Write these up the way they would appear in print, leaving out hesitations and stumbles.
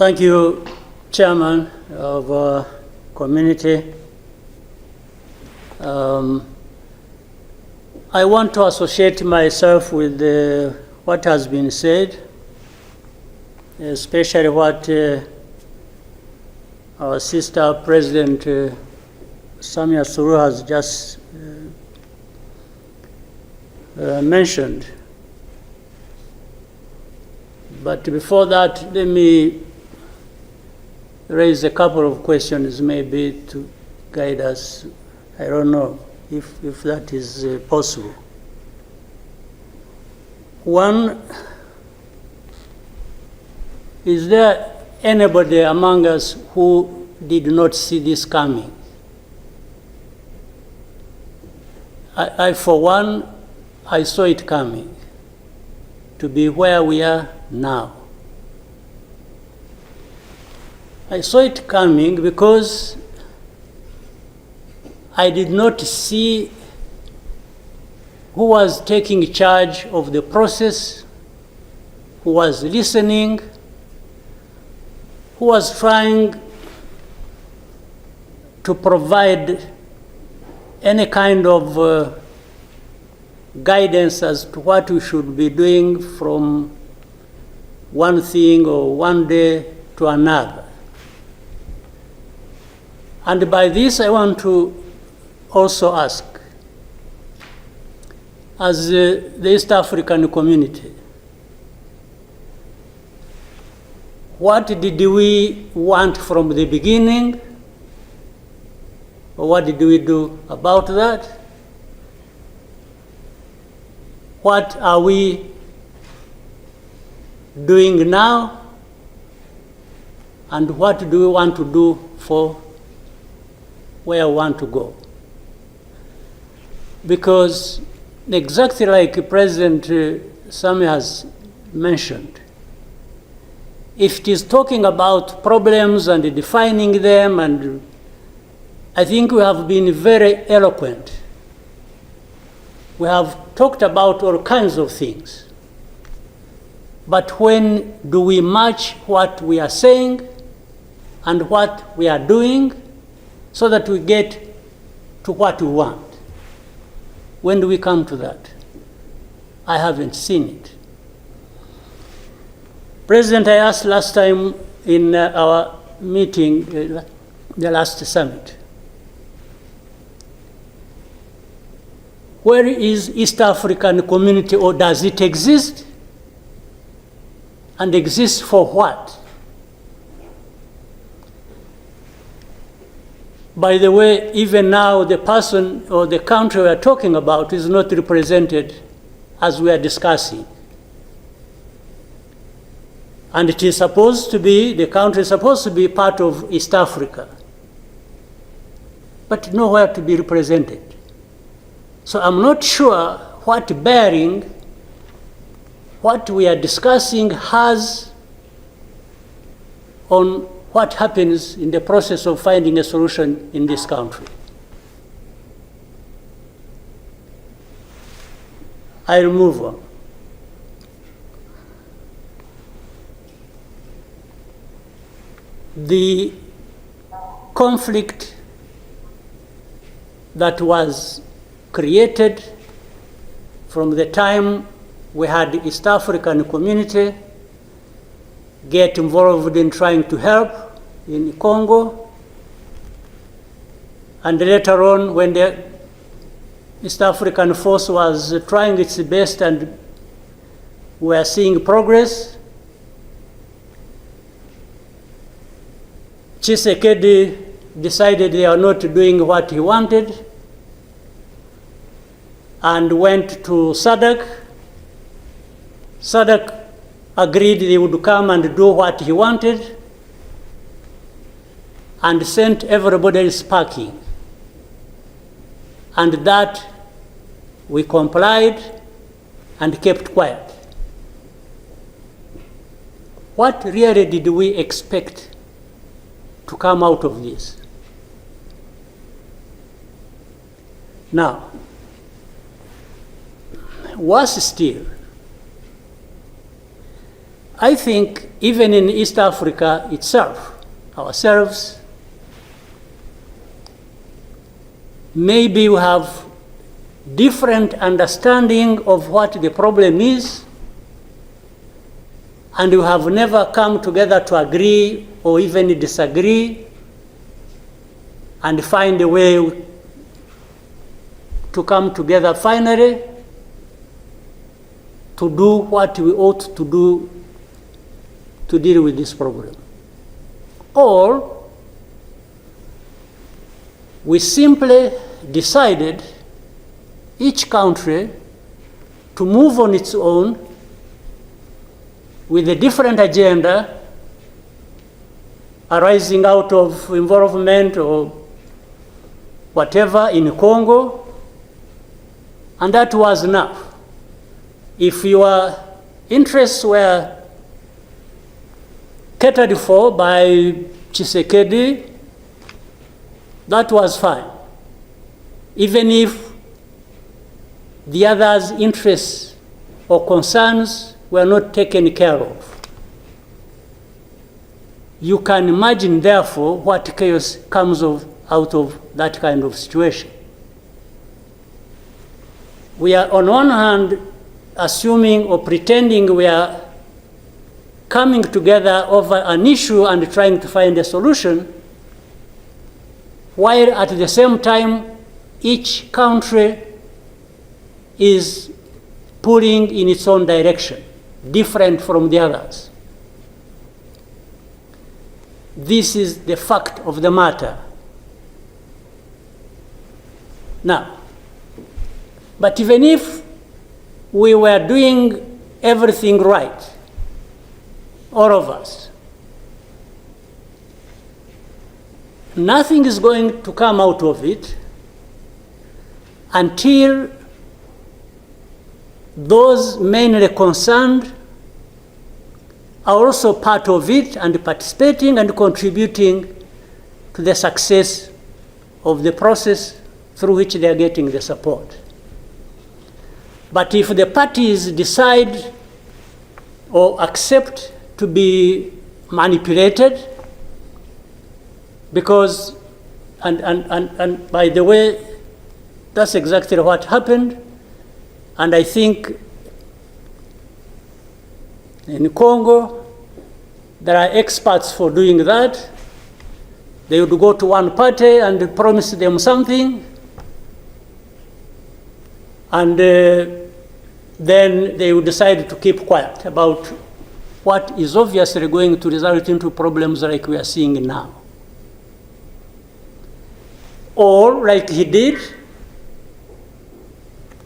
Thank you, Chairman of Community. I want to associate myself with what has been said, especially what our sister President Samia Suluhu has just mentioned. But before that, let me raise a couple of questions maybe to guide us. I don't know if that is possible. One, is there anybody among us who did not see this coming? I for one, I saw it coming to be where we are now. I saw it coming because I did not see who was taking charge of the process, who was listening, who was trying to provide any kind of guidance as to what we should be doing from one thing or one day to another. And by this, I want to also ask, as the East African community, what did we want from the beginning? Or what did we do about that? What are we doing now? And what do we want to do for where we want to go? Because exactly like President Sami has mentioned, if it is talking about problems and defining them, and I think we have been very eloquent. We have talked about all kinds of things. But when do we match what we are saying and what we are doing so that we get to what we want? When do we come to that? I haven't seen it. President, I asked last time in our meeting, the last summit, where is East African community, or does it exist? And exist for what? By the way, even now, the person or the country we are talking about is not represented as we are discussing. And it is supposed to be, the country is supposed to be part of East Africa, but nowhere to be represented. So I'm not sure what bearing what we are discussing has on what happens in the process of finding a solution in this country. I'll move on. The conflict that was created from the time we had the East African community get involved in trying to help in Congo, and later on when the East African force was trying its best and we are seeing progress, Tshisekedi decided they are not doing what he wanted and went to SADC. SADC agreed they would come and do what he wanted and sent everybody packing. And that we complied and kept quiet. What really did we expect to come out of this? Now, worse still, I think even in East Africa itself, ourselves, maybe we have different understanding of what the problem is, and we have never come together to agree or even disagree and find a way to come together finally to do what we ought to do to deal with this problem. Or we simply decided, each country, to move on its own with a different agenda arising out of involvement or whatever in Congo, and that was enough. If your interests were catered for by Tshisekedi, that was fine. Even if the others' interests or concerns were not taken care of. You can imagine, therefore, what chaos comes out of that kind of situation. We are, on one hand, assuming or pretending we are coming together over an issue and trying to find a solution, while at the same time, each country is pulling in its own direction, different from the others. This is the fact of the matter. Now, but even if we were doing everything right, all of us, nothing is going to come out of it until those mainly concerned are also part of it and participating and contributing to the success of the process through which they are getting the support. But if the parties decide or accept to be manipulated, because, and by the way, that's exactly what happened. And I think in Congo, there are experts for doing that. They would go to one party and promise them something, and then they would decide to keep quiet about what is obviously going to result into problems like we are seeing now. Or, like he did,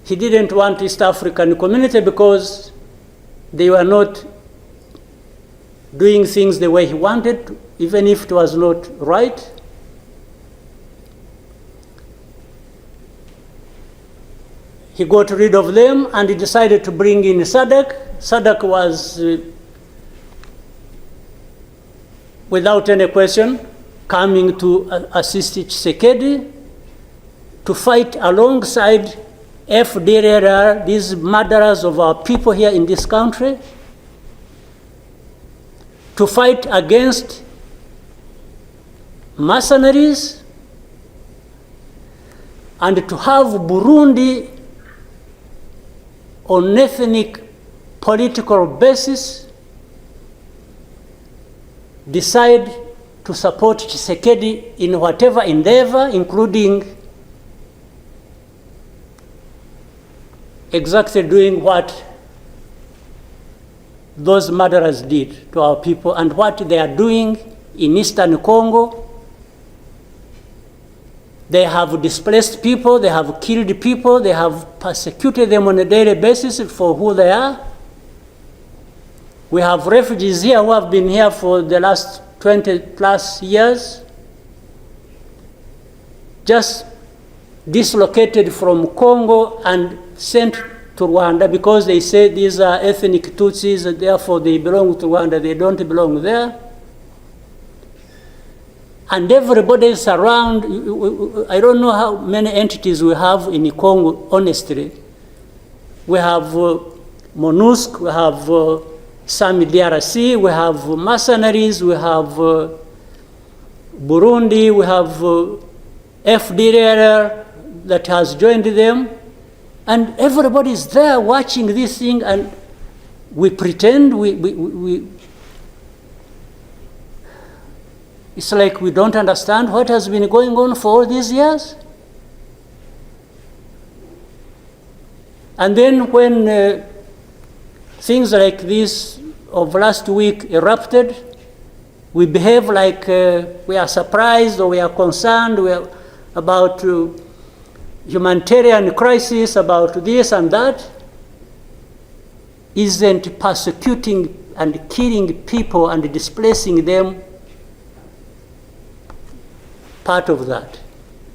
he didn't want East African community because they were not doing things the way he wanted, even if it was not right. He got rid of them and he decided to bring in SADC. SADC was, without any question, coming to assist Tshisekedi to fight alongside FDLR, these murderers of our people here in this country, to fight against mercenaries, and to have Burundi on ethnic political basis decide to support Tshisekedi in whatever endeavor, including exactly doing what those murderers did to our people and what they are doing in Eastern Congo. They have displaced people, they have killed people, they have persecuted them on a daily basis for who they are. We have refugees here who have been here for the last 20 plus years, just dislocated from Congo and sent to Rwanda because they say these are ethnic Tutsis and therefore they belong to Rwanda, they don't belong there. And everybody is around. I don't know how many entities we have in Congo, honestly. We have MONUSC, we have SAMIDRC, we have mercenaries, we have Burundi, we have FDLR that has joined them, and everybody is there watching this thing, and we pretend it's like we don't understand what has been going on for all these years. And then when things like this of last week erupted, we behave like we are surprised or we are concerned about humanitarian crisis, about this and that. Isn't persecuting and killing people and displacing them part of that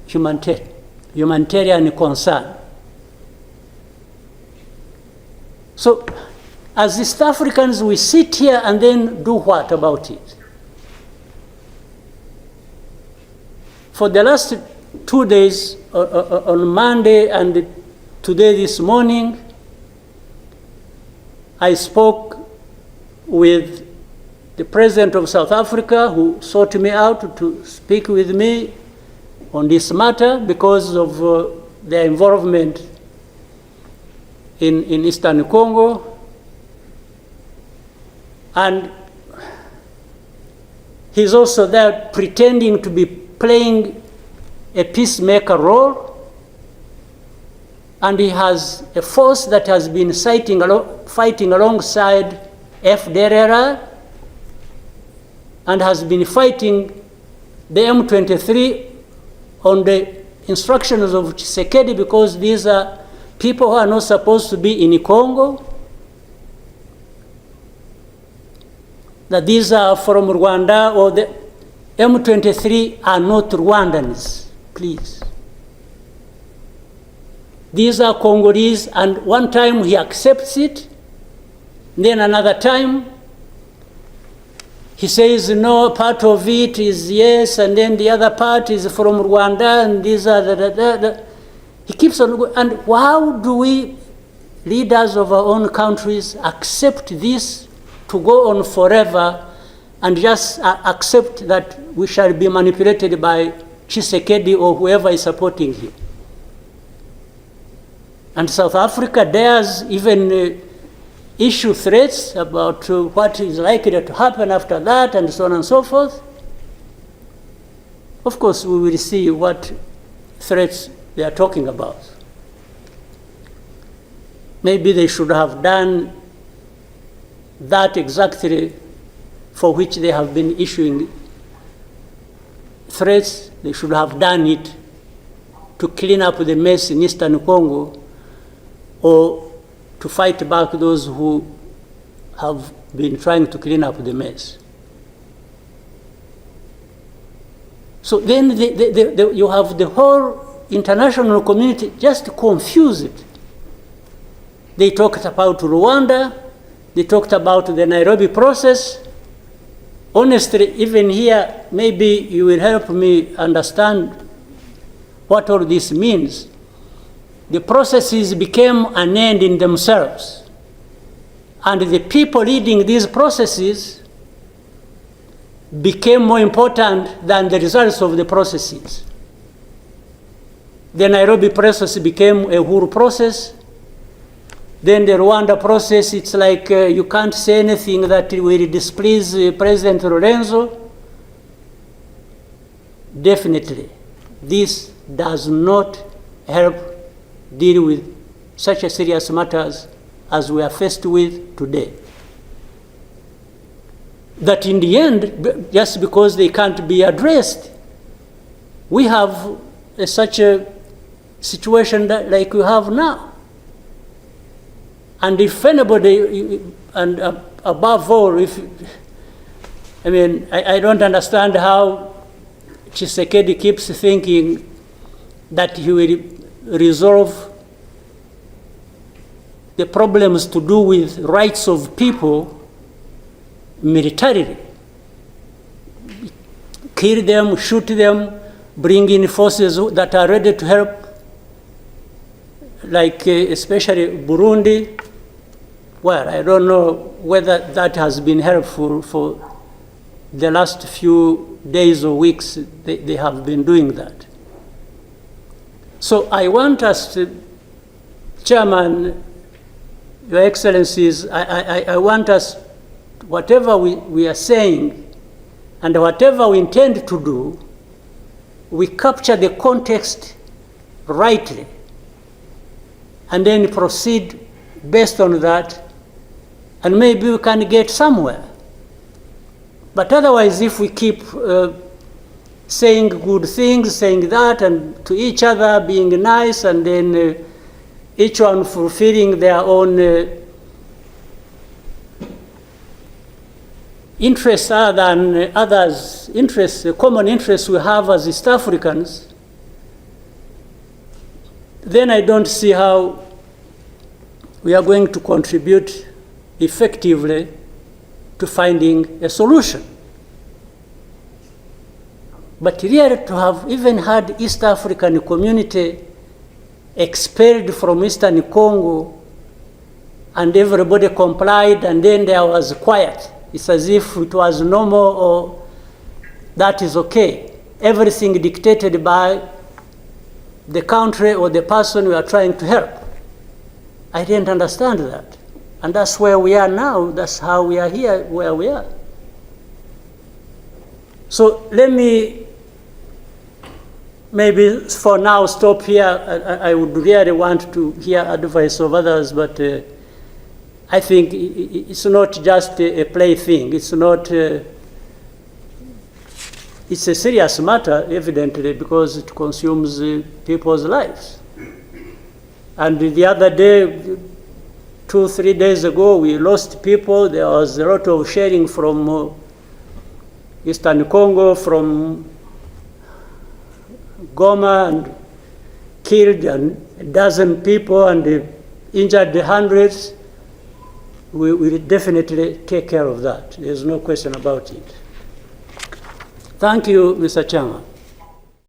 humanitarian concern? So, as East Africans, we sit here and then do what about it? For the last 2 days, on Monday and today this morning, I spoke with the President of South Africa, who sought me out to speak with me on this matter because of their involvement in Eastern Congo. And he's also there pretending to be playing a peacemaker role. And he has a force that has been fighting alongside FDLR and has been fighting the M23 on the instructions of Tshisekedi, because these are people who are not supposed to be in Congo, that these are from Rwanda, or the M23 are not Rwandans, please. These are Congolese, and one time he accepts it, then another time he says no, part of it is yes, and then the other part is from Rwanda, and these are He keeps on going. And how do we, leaders of our own countries, accept this to go on forever and just accept that we shall be manipulated by Tshisekedi or whoever is supporting him? And South Africa dares even issue threats about what is likely to happen after that, and so on and so forth. Of course, we will see what threats they are talking about. Maybe they should have done that exactly for which they have been issuing threats. They should have done it to clean up the mess in Eastern Congo, or to fight back those who have been trying to clean up the mess. So then you have the whole international community just confused. They talked about Rwanda, they talked about the Nairobi process. Honestly, even here, maybe you will help me understand what all this means. The processes became an end in themselves. And the people leading these processes became more important than the results of the processes. The Nairobi process became a Uhuru process. Then the Rwanda process, it's like you can't say anything that will displease President Lorenzo. Definitely, this does not help deal with such a serious matters as we are faced with today. That in the end, just because they can't be addressed, we have such a situation like we have now. And if anybody, and above all, I don't understand how Tshisekedi keeps thinking that he will resolve the problems to do with rights of people militarily. Kill them, shoot them, bring in forces that are ready to help, like especially Burundi. Well, I don't know whether that has been helpful for the last few days or weeks. They have been doing that. So I want us to, Chairman, Your Excellencies, I want us, whatever we are saying and whatever we intend to do, we capture the context rightly and then proceed based on that, and maybe we can get somewhere. But otherwise, if we keep saying good things, saying that, and to each other being nice, and then each one fulfilling their own interests other than others' interests, the common interests we have as East Africans, then I don't see how we are going to contribute effectively to finding a solution. But really, to have even had East African community expelled from Eastern Congo and everybody complied and then there was quiet, it's as if it was normal or that is okay. Everything dictated by the country or the person we are trying to help. I didn't understand that. And that's where we are now. That's how we are here, where we are. So let me maybe for now stop here. I would really want to hear advice of others, but I think it's not just a plaything. It's not, it's a serious matter, evidently, because it consumes people's lives. And the other day, 2-3 days ago, we lost people. There was a lot of sharing from Eastern Congo, from Goma, and killed a dozen people and injured hundreds. We will definitely take care of that. There's no question about it. Thank you, Mr. Chairman.